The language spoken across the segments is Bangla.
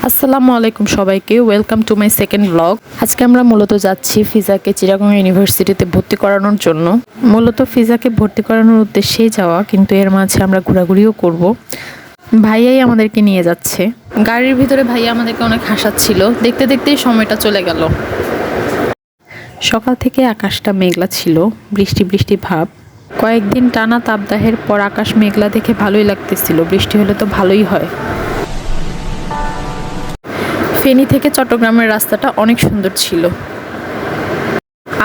আসসালামু আলাইকুম সবাইকে, welcome to my second blog. আজকে আমরা মূলত যাচ্ছি ফিজাকে চিটাগং ইউনিভার্সিটিতে ভর্তি করানোর জন্য। মূলত ফিজাকে ভর্তি করানোর উদ্দেশ্যেই যাওয়া, কিন্তু এর মাঝে আমরা ঘোরাঘুরিও করব। ভাইয়াই আমাদেরকে নিয়ে যাচ্ছে। গাড়ির ভিতরে ভাইয়া আমাদেরকে অনেক হাসাচ্ছিল, দেখতে দেখতেই সময়টা চলে গেল। সকাল থেকে আকাশটা মেঘলা ছিল, বৃষ্টি বৃষ্টি ভাব। কয়েকদিন টানা তাপদাহের পর আকাশ মেঘলা দেখে ভালোই লাগতেছিল, বৃষ্টি হলে তো ভালোই হয়। ফেনী থেকে চট্টগ্রামের রাস্তাটা অনেক সুন্দর ছিল,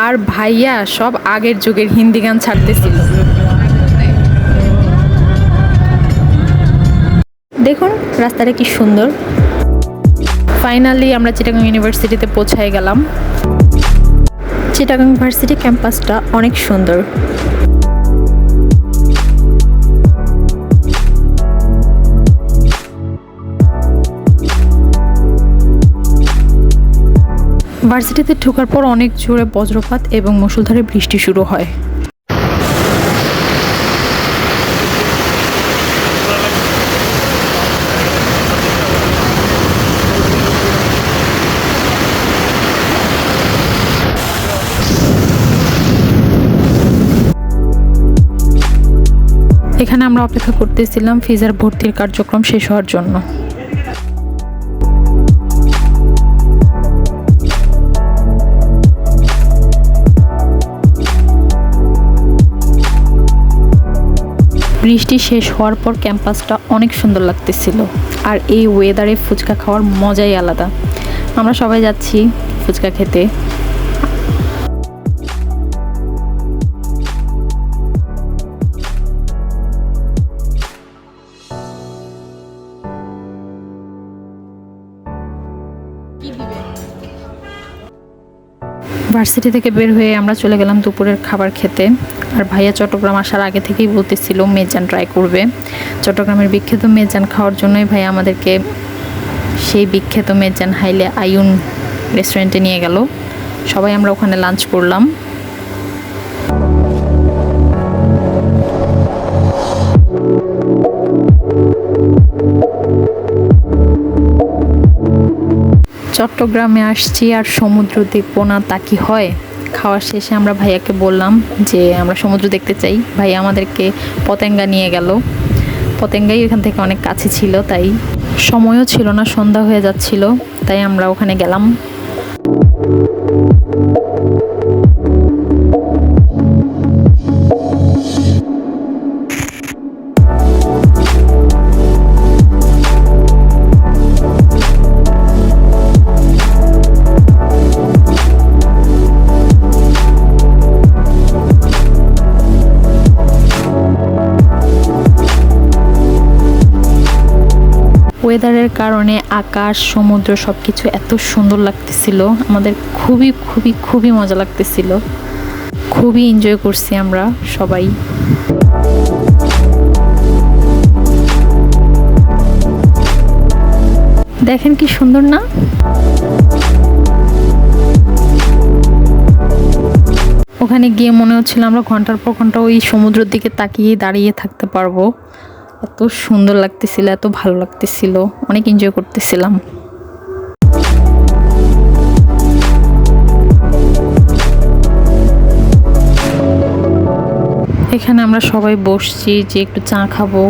আর ভাইয়া সব আগের যুগের হিন্দি গান ছাড়তেছিল। দেখুন রাস্তাটা কি সুন্দর। ফাইনালি আমরা চিটাগং ইউনিভার্সিটিতে পৌঁছায় গেলাম। চিটাগং ইউনিভার্সিটি ক্যাম্পাসটা অনেক সুন্দর। ভার্সিটিতে ঢোকার পর অনেক জোরে বজ্রপাত এবং মুষলধারে বৃষ্টি শুরু হয়। এখানে আমরা অপেক্ষা করতেছিলাম ফিজার ভর্তির কার্যক্রম শেষ হওয়ার জন্য। বৃষ্টি শেষ হওয়ার পর ক্যাম্পাসটা অনেক সুন্দর লাগতেছিল, আর এই ওয়েদারে ফুচকা খাওয়ার মজাই আলাদা। আমরা সবাই যাচ্ছি ফুচকা খেতে। ভার্সিটি থেকে বের হয়ে আমরা চলে গেলাম দুপুরের খাবার খেতে। আর ভাইয়া চট্টগ্রাম আসার আগে থেকেই বলতেছিল মেজান ট্রাই করবে। চট্টগ্রামের বিখ্যাত মেজান খাওয়ার জন্যই ভাইয়া আমাদেরকে সেই বিখ্যাত মেজান হাইলে আয়ুন রেস্টুরেন্টে নিয়ে গেল। সবাই আমরা ওখানে লাঞ্চ করলাম। চট্টগ্রামে আসছি আর সমুদ্র দেখবো না তা কি হয়। খাওয়া শেষে আমরা ভাইয়াকে বললাম যে আমরা সমুদ্র দেখতে চাই। ভাইয়া আমাদেরকে পতেঙ্গা নিয়ে গেল। পতেঙ্গাই এখান থেকে অনেক কাছে ছিল, তাই সময়ও ছিল না, সন্ধ্যা হয়ে যাচ্ছিল, তাই আমরা ওখানে গেলাম। ওয়েদারের কারণে আকাশ, সমুদ্র সবকিছু এত সুন্দর লাগতেছিল। আমাদের খুবই খুবই খুবই মজা লাগতেছিল, খুবই এনজয় করছি আমরা সবাই। দেখেন কি সুন্দর না? ওখানে গিয়ে মনে হচ্ছিল আমরা ঘন্টার পর ঘন্টা ওই সমুদ্রের দিকে তাকিয়ে দাঁড়িয়ে থাকতে পারবো। এত সুন্দর লাগতেছিল, এত ভালো লাগতেছিল, অনেক এনজয় করতেছিলাম। এখানে আমরা সবাই বসছি যে একটু চা খাবো,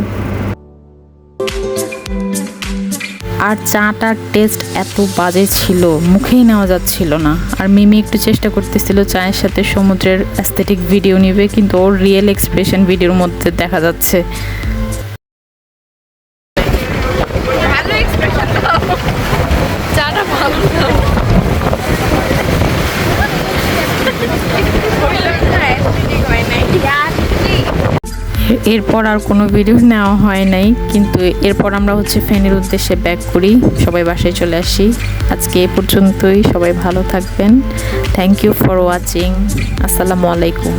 আর চাটার টেস্ট এত বাজে ছিল, মুখেই নেওয়া যাচ্ছিল না। আর মিমি একটু চেষ্টা করতেছিল চায়ের সাথে সমুদ্রের অ্যাস্থেটিক ভিডিও নিবে, কিন্তু ওর রিয়েল এক্সপ্রেশন ভিডিওর মধ্যে দেখা যাচ্ছে। এরপর আর কোনো ভিডিও নেওয়া হয় নাই, কিন্তু এরপর আমরা ফেনীর উদ্দেশ্যে ব্যাক করি, সবাই বাসায় চলে আসি। আজকে এ পর্যন্তই, সবাই ভালো থাকবেন। Thank you for watching. আসসালামু আলাইকুম।